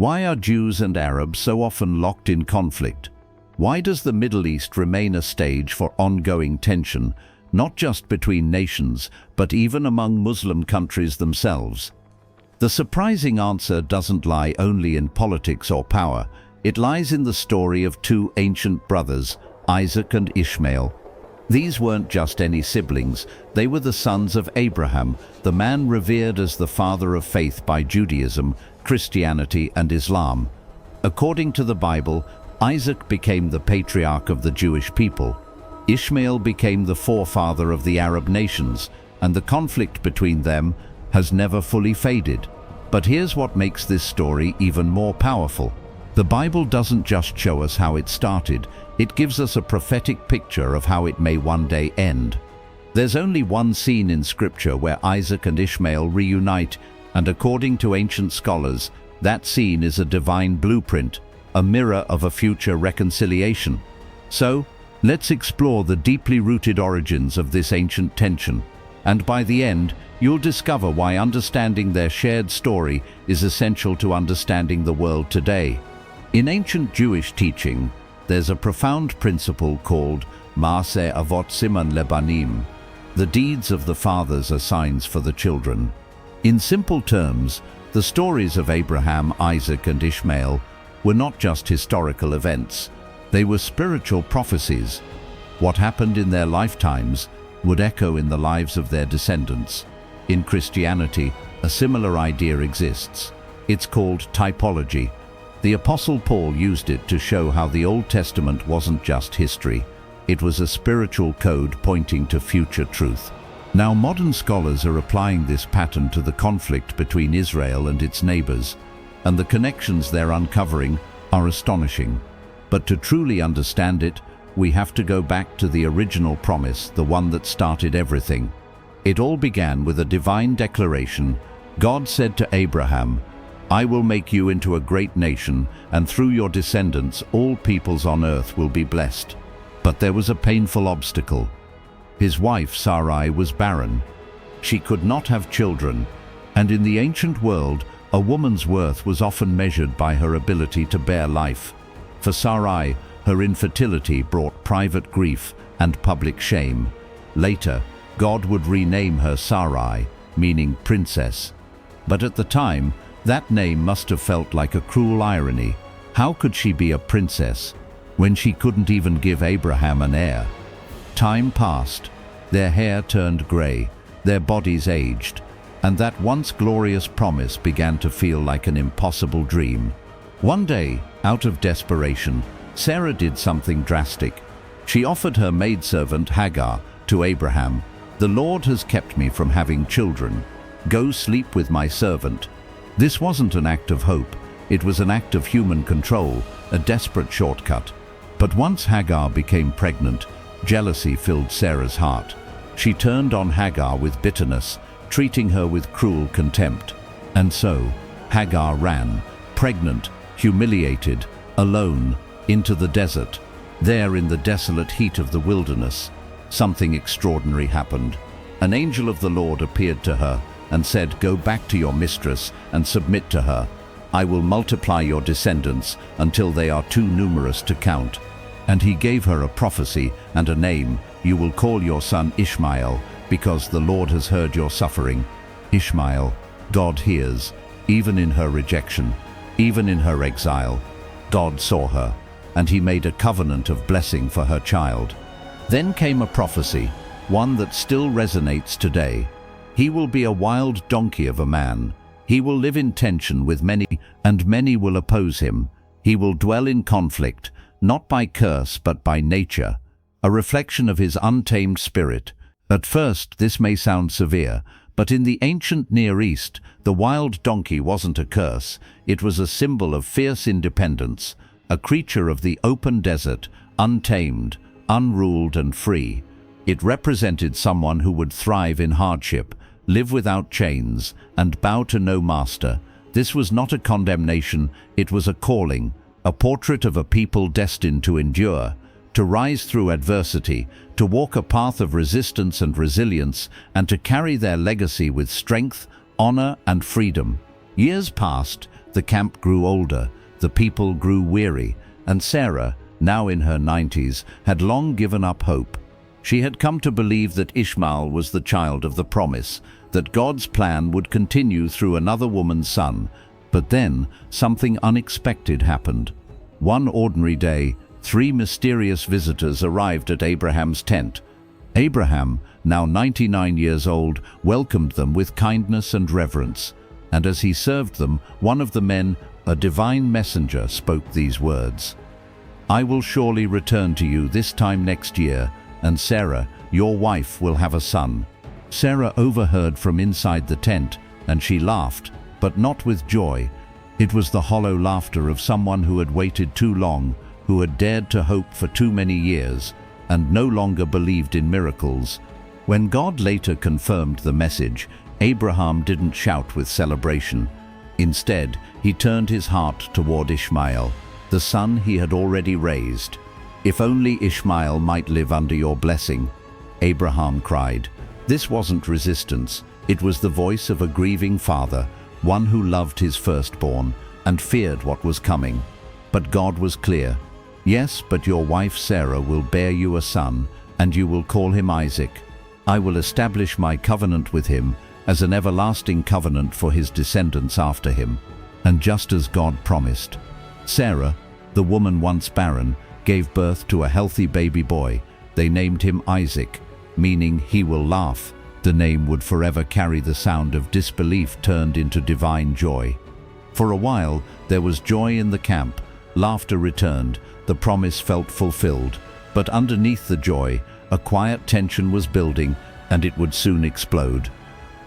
Why are Jews and Arabs so often locked in conflict? Why does the Middle East remain a stage for ongoing tension, not just between nations, but even among Muslim countries themselves? The surprising answer doesn't lie only in politics or power. It lies in the story of two ancient brothers, Isaac and Ishmael. These weren't just any siblings, they were the sons of Abraham, the man revered as the father of faith by Judaism, Christianity, and Islam. According to the Bible, Isaac became the patriarch of the Jewish people. Ishmael became the forefather of the Arab nations, and the conflict between them has never fully faded. But here's what makes this story even more powerful. The Bible doesn't just show us how it started, it gives us a prophetic picture of how it may one day end. There's only one scene in Scripture where Isaac and Ishmael reunite, and according to ancient scholars, that scene is a divine blueprint, a mirror of a future reconciliation. So, let's explore the deeply rooted origins of this ancient tension, and by the end, you'll discover why understanding their shared story is essential to understanding the world today. In ancient Jewish teaching, there's a profound principle called Maaseh Avot Siman Lebanim. The deeds of the fathers are signs for the children. In simple terms, the stories of Abraham, Isaac, and Ishmael were not just historical events. They were spiritual prophecies. What happened in their lifetimes would echo in the lives of their descendants. In Christianity, a similar idea exists. It's called typology. The Apostle Paul used it to show how the Old Testament wasn't just history. It was a spiritual code pointing to future truth. Now, modern scholars are applying this pattern to the conflict between Israel and its neighbors, and the connections they're uncovering are astonishing. But to truly understand it, we have to go back to the original promise, the one that started everything. It all began with a divine declaration. God said to Abraham, "I will make you into a great nation, and through your descendants all peoples on earth will be blessed." But there was a painful obstacle. His wife Sarai was barren. She could not have children, and in the ancient world, a woman's worth was often measured by her ability to bear life. For Sarai, her infertility brought private grief and public shame. Later, God would rename her Sarai, meaning princess. But at the time, that name must have felt like a cruel irony. How could she be a princess when she couldn't even give Abraham an heir? Time passed, their hair turned grey, their bodies aged, and that once glorious promise began to feel like an impossible dream. One day, out of desperation, Sarah did something drastic. She offered her maidservant Hagar to Abraham. "The Lord has kept me from having children. Go sleep with my servant." This wasn't an act of hope, it was an act of human control, a desperate shortcut. But once Hagar became pregnant, jealousy filled Sarah's heart. She turned on Hagar with bitterness, treating her with cruel contempt. And so, Hagar ran, pregnant, humiliated, alone, into the desert. There, in the desolate heat of the wilderness, something extraordinary happened. An angel of the Lord appeared to her and said, "Go back to your mistress and submit to her. I will multiply your descendants until they are too numerous to count." And he gave her a prophecy and a name. "You will call your son Ishmael, because the Lord has heard your suffering." Ishmael, God hears, even in her rejection, even in her exile. God saw her, and he made a covenant of blessing for her child. Then came a prophecy, one that still resonates today. He will be a wild donkey of a man. He will live in tension with many, and many will oppose him. He will dwell in conflict, not by curse but by nature, a reflection of his untamed spirit. At first, this may sound severe, but in the ancient Near East, the wild donkey wasn't a curse. It was a symbol of fierce independence, a creature of the open desert, untamed, unruled and free. It represented someone who would thrive in hardship, live without chains, and bow to no master. This was not a condemnation, it was a calling, a portrait of a people destined to endure, to rise through adversity, to walk a path of resistance and resilience, and to carry their legacy with strength, honor, and freedom. Years passed, The camp grew older, the people grew weary, and Sarah, now in her 90s, had long given up hope. She had come to believe that Ishmael was the child of the promise, that God's plan would continue through another woman's son. But then, something unexpected happened. One ordinary day, 3 mysterious visitors arrived at Abraham's tent. Abraham, now 99 years old, welcomed them with kindness and reverence. And as he served them, one of the men, a divine messenger, spoke these words: "I will surely return to you this time next year, and Sarah, your wife, will have a son." Sarah overheard from inside the tent, and she laughed, but not with joy. It was the hollow laughter of someone who had waited too long, who had dared to hope for too many years, and no longer believed in miracles. When God later confirmed the message, Abraham didn't shout with celebration. Instead, he turned his heart toward Ishmael, the son he had already raised. "If only Ishmael might live under your blessing," Abraham cried. This wasn't resistance, it was the voice of a grieving father, one who loved his firstborn and feared what was coming. But God was clear. "Yes, but your wife Sarah will bear you a son, and you will call him Isaac. I will establish my covenant with him as an everlasting covenant for his descendants after him." And just as God promised, Sarah, the woman once barren, gave birth to a healthy baby boy. They named him Isaac, meaning he will laugh. The name would forever carry the sound of disbelief turned into divine joy. For a while, there was joy in the camp. Laughter returned, the promise felt fulfilled. But underneath the joy, a quiet tension was building, and it would soon explode.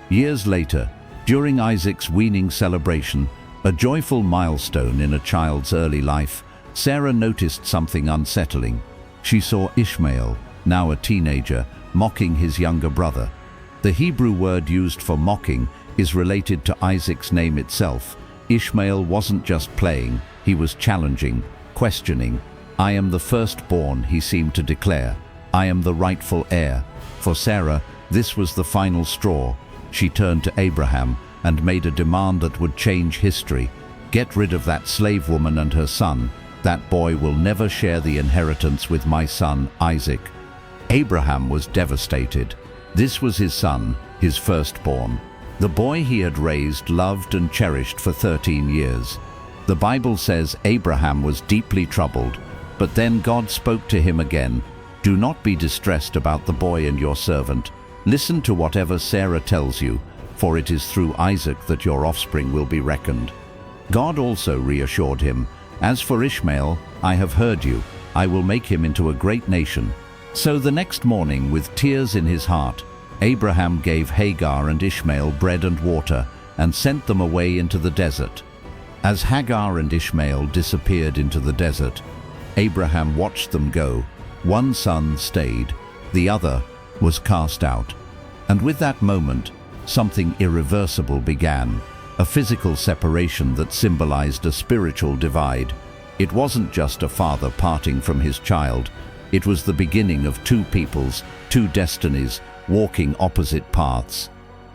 Years later, during Isaac's weaning celebration, a joyful milestone in a child's early life, Sarah noticed something unsettling. She saw Ishmael, now a teenager, mocking his younger brother. The Hebrew word used for mocking is related to Isaac's name itself. Ishmael wasn't just playing, he was challenging, questioning. "I am the firstborn," he seemed to declare. "I am the rightful heir." For Sarah, this was the final straw. She turned to Abraham and made a demand that would change history. "Get rid of that slave woman and her son. That boy will never share the inheritance with my son, Isaac." Abraham was devastated. This was his son, his firstborn. The boy he had raised, loved and cherished for 13 years. The Bible says Abraham was deeply troubled, but then God spoke to him again. "Do not be distressed about the boy and your servant. Listen to whatever Sarah tells you, for it is through Isaac that your offspring will be reckoned." God also reassured him, "As for Ishmael, I have heard you. I will make him into a great nation." So the next morning, with tears in his heart, Abraham gave Hagar and Ishmael bread and water and sent them away into the desert. As Hagar and Ishmael disappeared into the desert, Abraham watched them go. One son stayed, the other was cast out. And with that moment, something irreversible began, a physical separation that symbolized a spiritual divide. It wasn't just a father parting from his child. It was the beginning of two peoples, two destinies, walking opposite paths.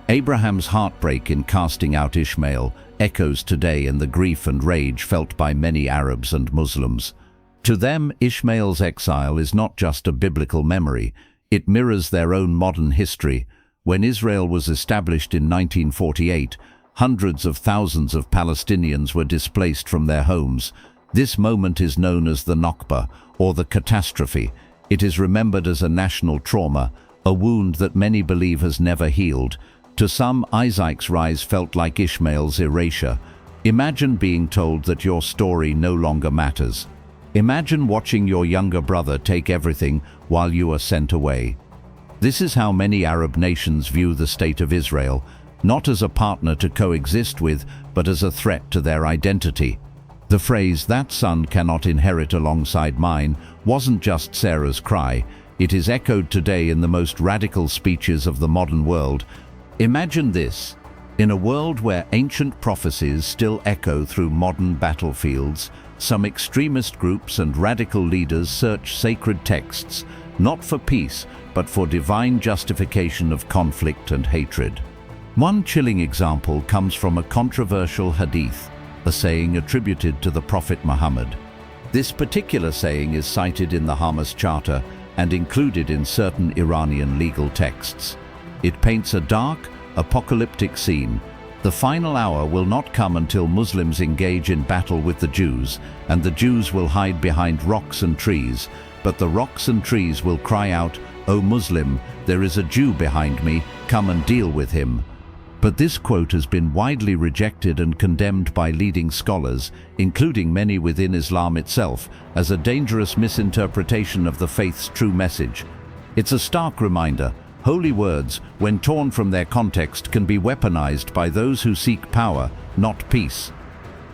Abraham's heartbreak in casting out Ishmael echoes today in the grief and rage felt by many Arabs and Muslims. To them, Ishmael's exile is not just a biblical memory, it mirrors their own modern history. When Israel was established in 1948, hundreds of thousands of Palestinians were displaced from their homes. This moment is known as the Nakba, or the catastrophe. It is remembered as a national trauma, a wound that many believe has never healed. To some, Isaac's rise felt like Ishmael's erasure. Imagine being told that your story no longer matters. Imagine watching your younger brother take everything while you are sent away. This is how many Arab nations view the state of Israel, not as a partner to coexist with, but as a threat to their identity. The phrase, "that son cannot inherit alongside mine," wasn't just Sarah's cry. It is echoed today in the most radical speeches of the modern world. Imagine this. In a world where ancient prophecies still echo through modern battlefields, some extremist groups and radical leaders search sacred texts, not for peace, but for divine justification of conflict and hatred. One chilling example comes from a controversial hadith, a saying attributed to the Prophet Muhammad. This particular saying is cited in the Hamas Charter and included in certain Iranian legal texts. It paints a dark, apocalyptic scene. The final hour will not come until Muslims engage in battle with the Jews, and the Jews will hide behind rocks and trees, but the rocks and trees will cry out, "O Muslim, there is a Jew behind me, come and deal with him." But this quote has been widely rejected and condemned by leading scholars, including many within Islam itself, as a dangerous misinterpretation of the faith's true message. It's a stark reminder: holy words, when torn from their context, can be weaponized by those who seek power, not peace.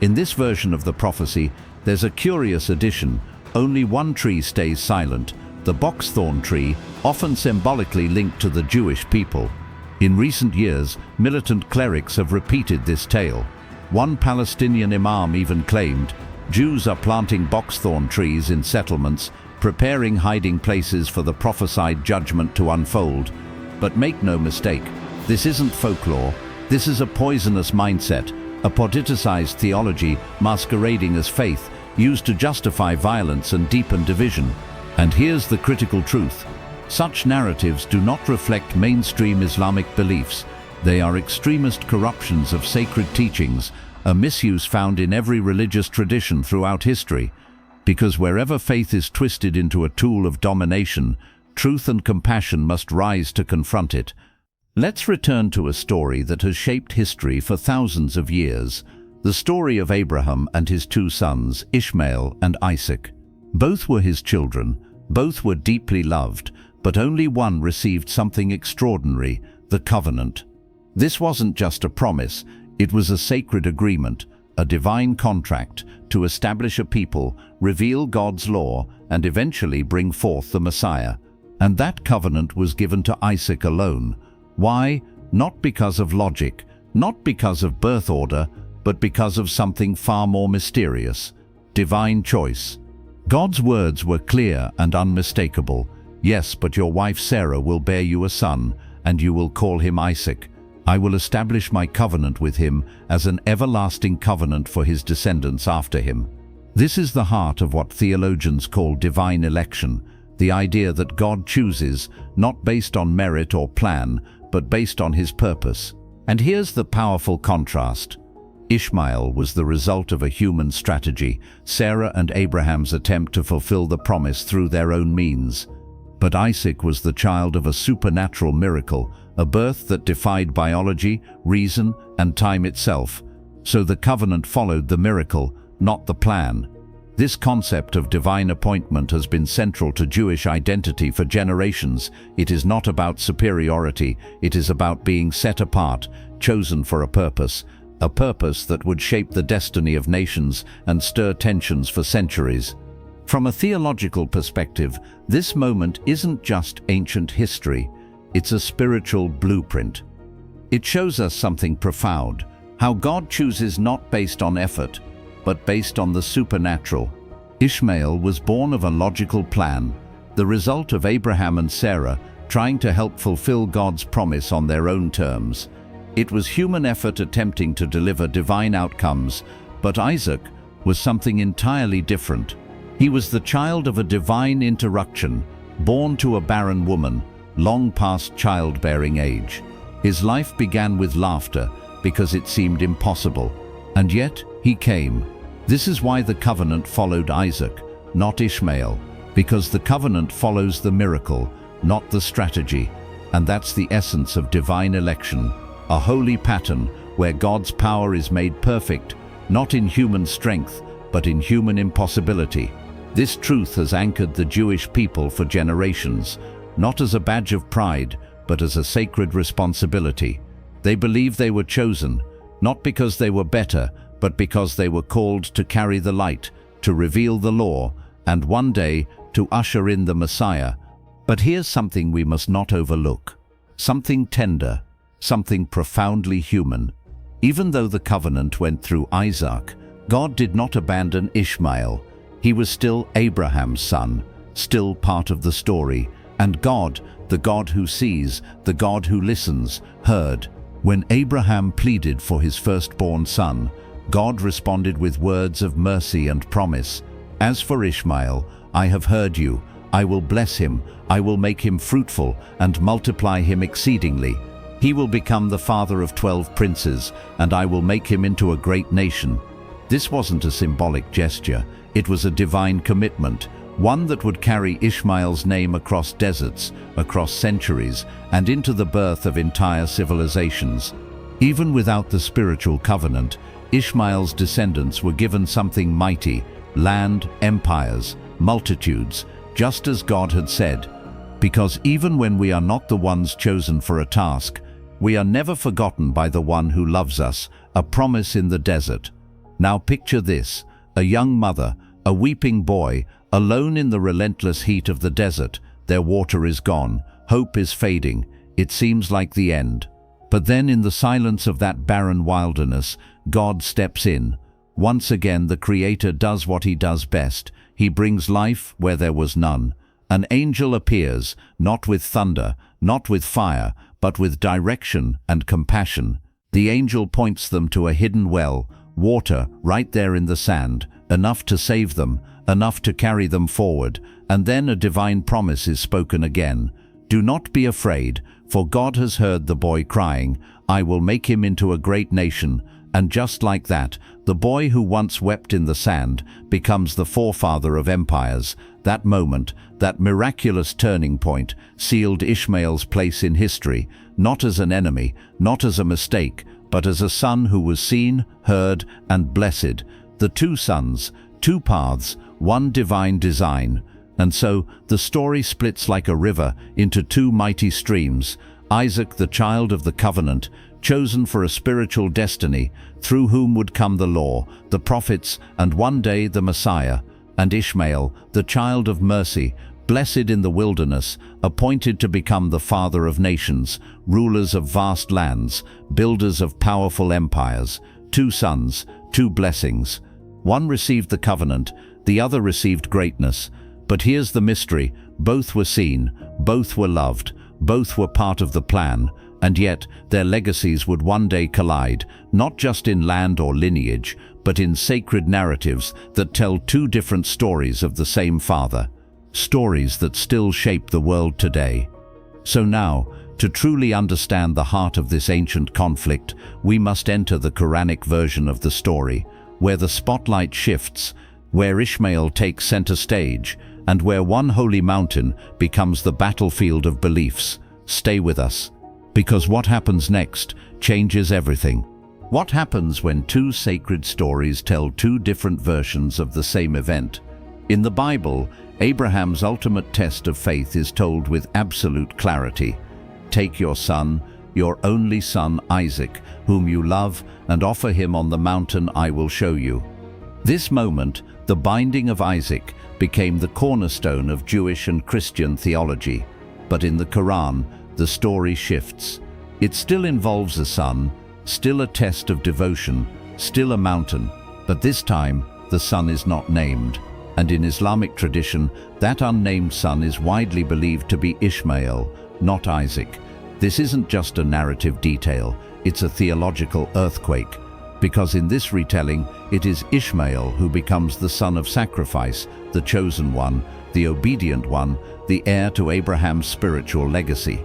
In this version of the prophecy, there's a curious addition. Only one tree stays silent, the boxthorn tree, often symbolically linked to the Jewish people. In recent years, militant clerics have repeated this tale. One Palestinian imam even claimed, Jews are planting boxthorn trees in settlements, preparing hiding places for the prophesied judgment to unfold. But make no mistake, this isn't folklore. This is a poisonous mindset, a politicized theology masquerading as faith, used to justify violence and deepen division. And here's the critical truth. Such narratives do not reflect mainstream Islamic beliefs. They are extremist corruptions of sacred teachings, a misuse found in every religious tradition throughout history. Because wherever faith is twisted into a tool of domination, truth and compassion must rise to confront it. Let's return to a story that has shaped history for thousands of years. The story of Abraham and his two sons, Ishmael and Isaac. Both were his children, both were deeply loved, but only one received something extraordinary, the covenant. This wasn't just a promise, it was a sacred agreement, a divine contract to establish a people, reveal God's law, and eventually bring forth the Messiah. And that covenant was given to Isaac alone. Why? Not because of logic, not because of birth order, but because of something far more mysterious: divine choice. God's words were clear and unmistakable. Yes, but your wife Sarah will bear you a son, and you will call him Isaac. I will establish my covenant with him as an everlasting covenant for his descendants after him. This is the heart of what theologians call divine election, the idea that God chooses, not based on merit or plan, but based on his purpose. And here's the powerful contrast. Ishmael was the result of a human strategy, Sarah and Abraham's attempt to fulfill the promise through their own means. But Isaac was the child of a supernatural miracle, a birth that defied biology, reason, and time itself. So the covenant followed the miracle, not the plan. This concept of divine appointment has been central to Jewish identity for generations. It is not about superiority, it is about being set apart, chosen for a purpose that would shape the destiny of nations and stir tensions for centuries. From a theological perspective, this moment isn't just ancient history, it's a spiritual blueprint. It shows us something profound, how God chooses not based on effort, but based on the supernatural. Ishmael was born of a logical plan, the result of Abraham and Sarah trying to help fulfill God's promise on their own terms. It was human effort attempting to deliver divine outcomes, but Isaac was something entirely different. He was the child of a divine interruption, born to a barren woman, long past childbearing age. His life began with laughter because it seemed impossible, and yet he came. This is why the covenant followed Isaac, not Ishmael, because the covenant follows the miracle, not the strategy. And that's the essence of divine election, a holy pattern where God's power is made perfect, not in human strength, but in human impossibility. This truth has anchored the Jewish people for generations, not as a badge of pride, but as a sacred responsibility. They believed they were chosen, not because they were better, but because they were called to carry the light, to reveal the law, and one day to usher in the Messiah. But here's something we must not overlook. Something tender, something profoundly human. Even though the covenant went through Isaac, God did not abandon Ishmael. He was still Abraham's son, still part of the story. And God, the God who sees, the God who listens, heard. When Abraham pleaded for his firstborn son, God responded with words of mercy and promise. As for Ishmael, I have heard you. I will bless him. I will make him fruitful and multiply him exceedingly. He will become the father of 12 princes, and I will make him into a great nation. This wasn't a symbolic gesture. It was a divine commitment, one that would carry Ishmael's name across deserts, across centuries, and into the birth of entire civilizations. Even without the spiritual covenant, Ishmael's descendants were given something mighty: land, empires, multitudes, just as God had said. Because even when we are not the ones chosen for a task, we are never forgotten by the one who loves us, a promise in the desert. Now picture this: a young mother, a weeping boy, alone in the relentless heat of the desert. Their water is gone, hope is fading, it seems like the end. But then in the silence of that barren wilderness, God steps in. Once again the Creator does what he does best. He brings life where there was none. An angel appears, not with thunder, not with fire, but with direction and compassion. The angel points them to a hidden well, water right there in the sand, enough to save them, enough to carry them forward, and then a divine promise is spoken again. Do not be afraid, for God has heard the boy crying. I will make him into a great nation. And just like that, the boy who once wept in the sand becomes the forefather of empires. That moment, that miraculous turning point, sealed Ishmael's place in history, not as an enemy, not as a mistake, but as a son who was seen, heard, and blessed. The two sons, two paths, one divine design. And so the story splits like a river into two mighty streams. Isaac, the child of the covenant, chosen for a spiritual destiny, through whom would come the law, the prophets, and one day the Messiah. And Ishmael, the child of mercy, blessed in the wilderness, appointed to become the father of nations, rulers of vast lands, builders of powerful empires. Two sons, two blessings. One received the covenant, the other received greatness. But here's the mystery: both were seen, both were loved, both were part of the plan, and yet their legacies would one day collide, not just in land or lineage, but in sacred narratives that tell two different stories of the same Father, stories that still shape the world today. So now, to truly understand the heart of this ancient conflict, we must enter the Quranic version of the story, where the spotlight shifts, where Ishmael takes center stage, and where one holy mountain becomes the battlefield of beliefs. Stay with us, because what happens next changes everything. What happens when two sacred stories tell two different versions of the same event? In the Bible, Abraham's ultimate test of faith is told with absolute clarity. Take your son, your only son Isaac, whom you love, and offer him on the mountain I will show you. This moment, the binding of Isaac, became the cornerstone of Jewish and Christian theology. But in the Quran, the story shifts. It still involves a son, still a test of devotion, still a mountain, but this time the son is not named. And in Islamic tradition, that unnamed son is widely believed to be Ishmael, not Isaac. This isn't just a narrative detail, it's a theological earthquake. Because in this retelling, it is Ishmael who becomes the son of sacrifice, the chosen one, the obedient one, the heir to Abraham's spiritual legacy.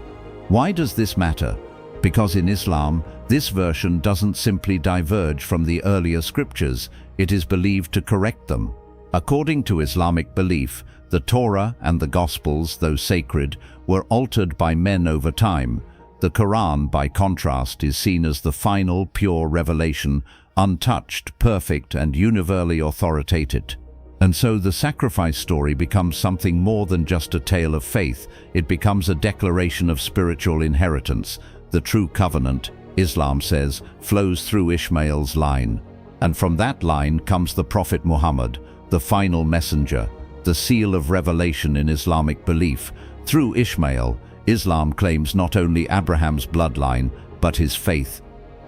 Why does this matter? Because in Islam, this version doesn't simply diverge from the earlier scriptures, it is believed to correct them. According to Islamic belief, the Torah and the Gospels, though sacred, were altered by men over time. The Quran, by contrast, is seen as the final, pure revelation, untouched, perfect, and universally authoritative. And so the sacrifice story becomes something more than just a tale of faith. It becomes a declaration of spiritual inheritance. The true covenant, Islam says, flows through Ishmael's line. And from that line comes the Prophet Muhammad, the final messenger, the seal of revelation in Islamic belief. Through Ishmael, Islam claims not only Abraham's bloodline, but his faith.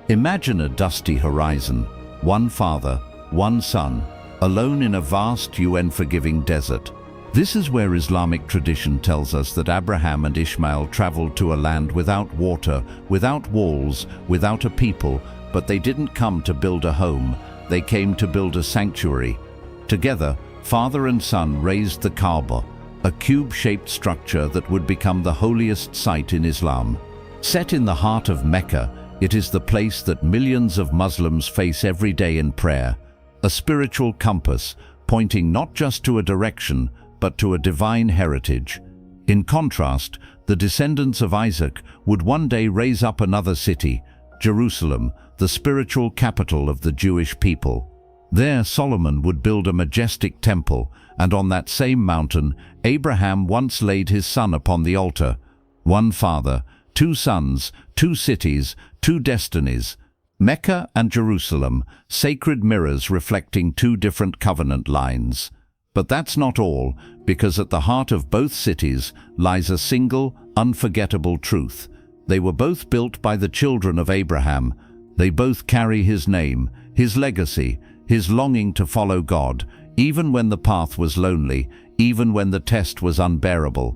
Imagine a dusty horizon, one father, one son, alone in a vast UN-forgiving desert. This is where Islamic tradition tells us that Abraham and Ishmael traveled to a land without water, without walls, without a people, but they didn't come to build a home. they came to build a sanctuary. Together, father and son raised the Kaaba, a cube-shaped structure that would become the holiest site in Islam. Set in the heart of Mecca, it is the place that millions of Muslims face every day in prayer, a spiritual compass pointing not just to a direction, but to a divine heritage. In contrast, the descendants of Isaac would one day raise up another city, Jerusalem, the spiritual capital of the Jewish people. There Solomon would build a majestic temple, and on that same mountain, Abraham once laid his son upon the altar. One father, two sons, two cities, two destinies. Mecca and Jerusalem, sacred mirrors reflecting two different covenant lines. But that's not all, because at the heart of both cities lies a single, unforgettable truth. They were both built by the children of Abraham. They both carry his name, his legacy, his longing to follow God, even when the path was lonely, even when the test was unbearable.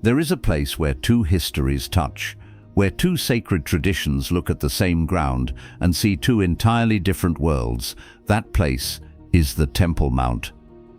There is a place where two histories touch, where two sacred traditions look at the same ground and see two entirely different worlds. That place is the Temple Mount.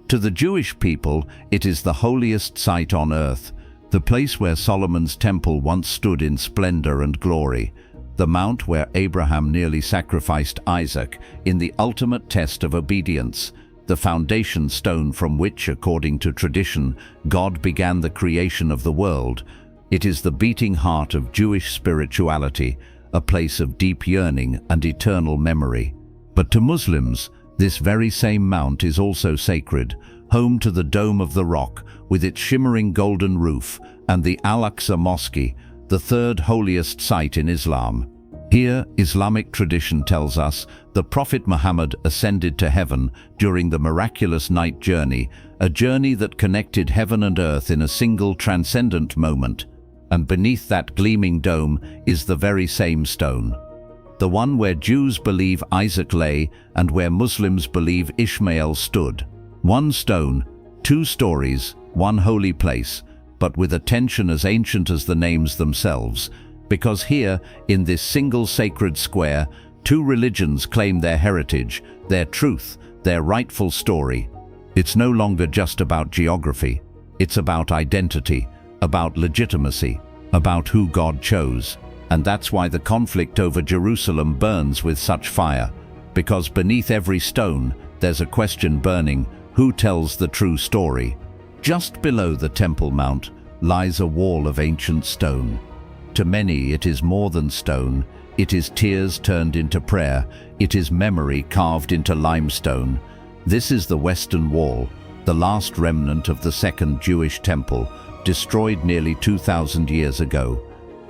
To the Jewish people, it is the holiest site on earth, the place where Solomon's temple once stood in splendor and glory, the mount where Abraham nearly sacrificed Isaac in the ultimate test of obedience, the foundation stone from which, according to tradition, God began the creation of the world. It is the beating heart of Jewish spirituality, a place of deep yearning and eternal memory. But to Muslims, this very same mount is also sacred, home to the Dome of the Rock with its shimmering golden roof and the Al-Aqsa Mosque, the third holiest site in Islam. Here, Islamic tradition tells us the Prophet Muhammad ascended to heaven during the miraculous night journey, a journey that connected heaven and earth in a single transcendent moment. And beneath that gleaming dome is the very same stone, the one where Jews believe Isaac lay and where Muslims believe Ishmael stood. One stone, two stories, one holy place, but with a tension as ancient as the names themselves, because here, in this single sacred square, two religions claim their heritage, their truth, their rightful story. It's no longer just about geography. It's about identity, about legitimacy, about who God chose. And that's why the conflict over Jerusalem burns with such fire, because beneath every stone, there's a question burning: who tells the true story? Just below the Temple Mount lies a wall of ancient stone. To many, it is more than stone. It is tears turned into prayer. It is memory carved into limestone. This is the Western Wall, the last remnant of the Second Jewish Temple, destroyed nearly 2,000 years ago.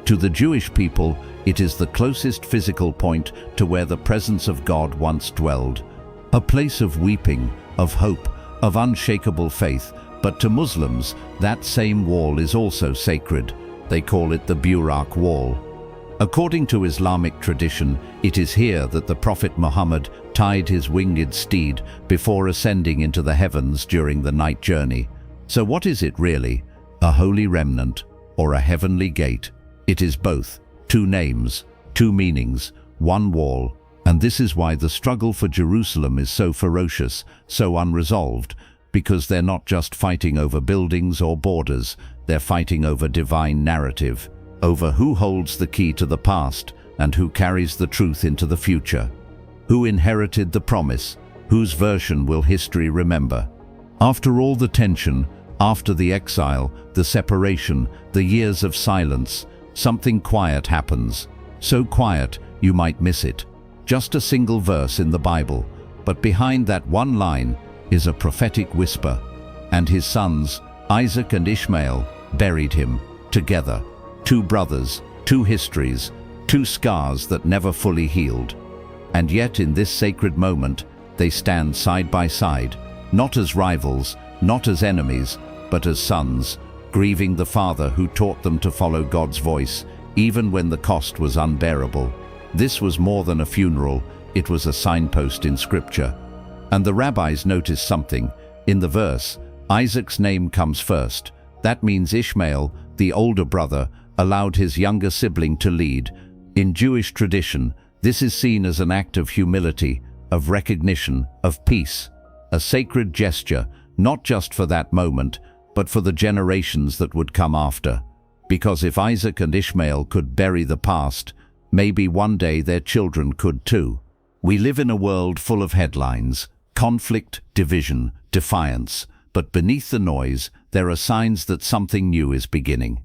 To the Jewish people, it is the closest physical point to where the presence of God once dwelled. A place of weeping, of hope, of unshakable faith. But to Muslims, that same wall is also sacred. They call it the Burak Wall. According to Islamic tradition, it is here that the Prophet Muhammad tied his winged steed before ascending into the heavens during the night journey. So what is it really? A holy remnant or a heavenly gate? It is both. Two names, two meanings, one wall. And this is why the struggle for Jerusalem is so ferocious, so unresolved, because they're not just fighting over buildings or borders, they're fighting over divine narrative, over who holds the key to the past and who carries the truth into the future. Who inherited the promise? Whose version will history remember? After all the tension, after the exile, the separation, the years of silence, something quiet happens. So quiet, you might miss it. Just a single verse in the Bible, but behind that one line is a prophetic whisper. And his sons, Isaac and Ishmael, buried him together. Two brothers, two histories, two scars that never fully healed. And yet in this sacred moment, they stand side by side, not as rivals, not as enemies, but as sons, grieving the father who taught them to follow God's voice, even when the cost was unbearable. This was more than a funeral, it was a signpost in Scripture. And the rabbis noticed something. In the verse, Isaac's name comes first. That means Ishmael, the older brother, allowed his younger sibling to lead. In Jewish tradition, this is seen as an act of humility, of recognition, of peace. A sacred gesture, not just for that moment, but for the generations that would come after. Because if Isaac and Ishmael could bury the past, maybe one day their children could too. We live in a world full of headlines, conflict, division, defiance, but beneath the noise, there are signs that something new is beginning.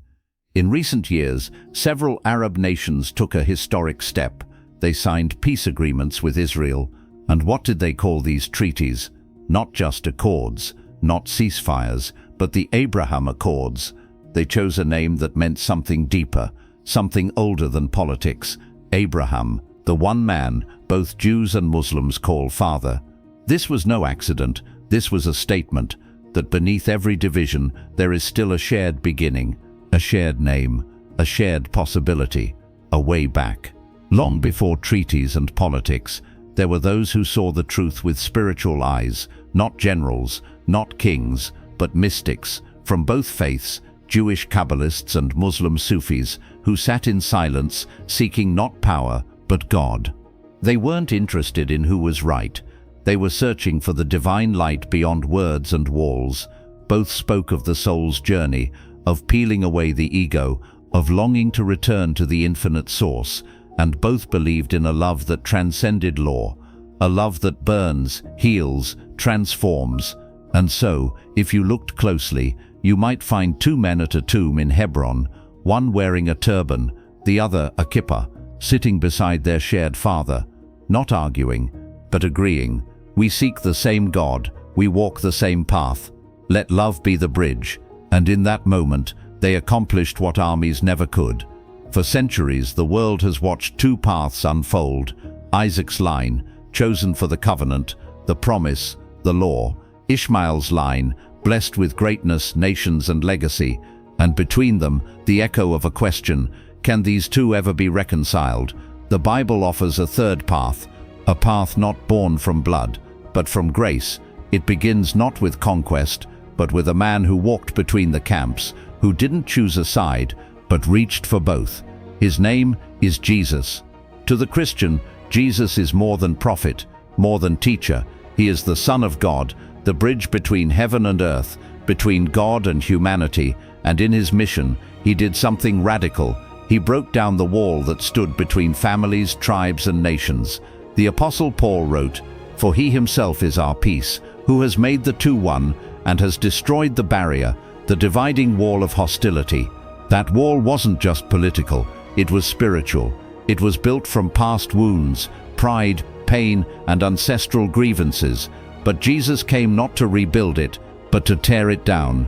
In recent years, several Arab nations took a historic step. They signed peace agreements with Israel. And what did they call these treaties? Not just accords, not ceasefires, but the Abraham Accords. They chose a name that meant something deeper, something older than politics. Abraham, the one man both Jews and Muslims call father. This was no accident. This was a statement that beneath every division there is still a shared beginning, a shared name, a shared possibility, a way back. Long before treaties and politics, there were those who saw the truth with spiritual eyes, not generals, not kings, but mystics from both faiths, Jewish Kabbalists and Muslim Sufis, who sat in silence, seeking not power, but God. They weren't interested in who was right. They were searching for the divine light beyond words and walls. Both spoke of the soul's journey, of peeling away the ego, of longing to return to the infinite source, and both believed in a love that transcended law, a love that burns, heals, transforms. And so, if you looked closely, you might find two men at a tomb in Hebron, one wearing a turban, the other a kippah, sitting beside their shared father, not arguing, but agreeing. We seek the same God, we walk the same path. Let love be the bridge. And in that moment, they accomplished what armies never could. For centuries, the world has watched two paths unfold. Isaac's line, chosen for the covenant, the promise, the law. Ishmael's line, blessed with greatness, nations and legacy. And between them, the echo of a question: can these two ever be reconciled? The Bible offers a third path, a path not born from blood, but from grace. It begins not with conquest, but with a man who walked between the camps, who didn't choose a side, but reached for both. His name is Jesus. To the Christian, Jesus is more than prophet, more than teacher. He is the Son of God, the bridge between heaven and earth, between God and humanity, and in his mission, he did something radical. He broke down the wall that stood between families, tribes, and nations. The Apostle Paul wrote, "For he himself is our peace, who has made the two one, and has destroyed the barrier, the dividing wall of hostility." That wall wasn't just political, it was spiritual. It was built from past wounds, pride, pain, and ancestral grievances. But Jesus came not to rebuild it, but to tear it down.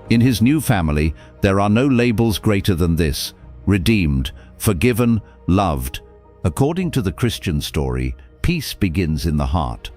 In his new family, there are no labels greater than this: redeemed, forgiven, loved. According to the Christian story, peace begins in the heart.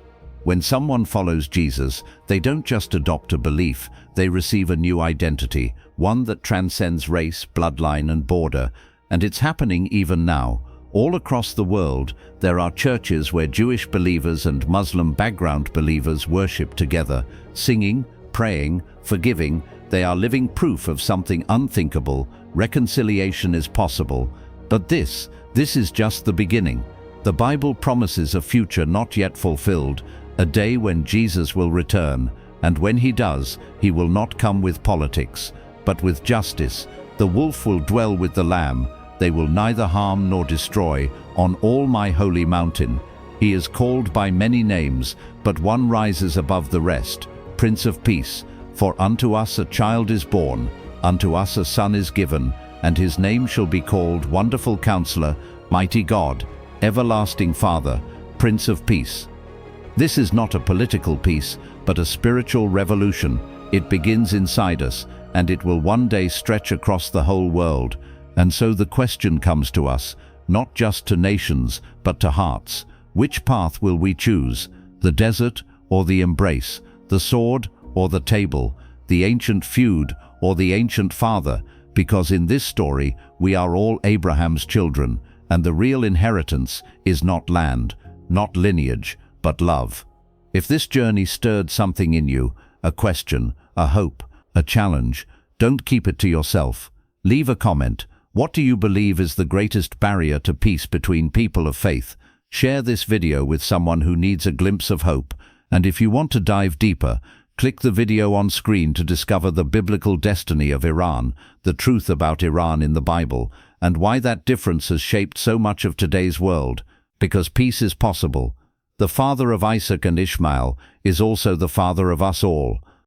When someone follows Jesus, they don't just adopt a belief, they receive a new identity, one that transcends race, bloodline, and border. And it's happening even now. All across the world, there are churches where Jewish believers and Muslim background believers worship together, singing, praying, forgiving. They are living proof of something unthinkable. Reconciliation is possible. But this is just the beginning. The Bible promises a future not yet fulfilled, a day when Jesus will return, and when he does, he will not come with politics, but with justice. The wolf will dwell with the lamb. They will neither harm nor destroy on all my holy mountain. He is called by many names, but one rises above the rest, Prince of Peace. For unto us a child is born, unto us a son is given, and his name shall be called Wonderful Counselor, Mighty God, Everlasting Father, Prince of Peace. This is not a political peace, but a spiritual revolution. It begins inside us, and it will one day stretch across the whole world. And so the question comes to us, not just to nations, but to hearts. Which path will we choose? The desert or the embrace? The sword or the table? The ancient feud or the ancient father? Because in this story, we are all Abraham's children, and the real inheritance is not land, not lineage, but love. If this journey stirred something in you, a question, a hope, a challenge, don't keep it to yourself. Leave a comment. What do you believe is the greatest barrier to peace between people of faith? Share this video with someone who needs a glimpse of hope, and if you want to dive deeper, click the video on screen to discover the biblical destiny of Iran, the truth about Iran in the Bible, and why that difference has shaped so much of today's world. Because peace is possible. The father of Isaac and Ishmael is also the father of us all.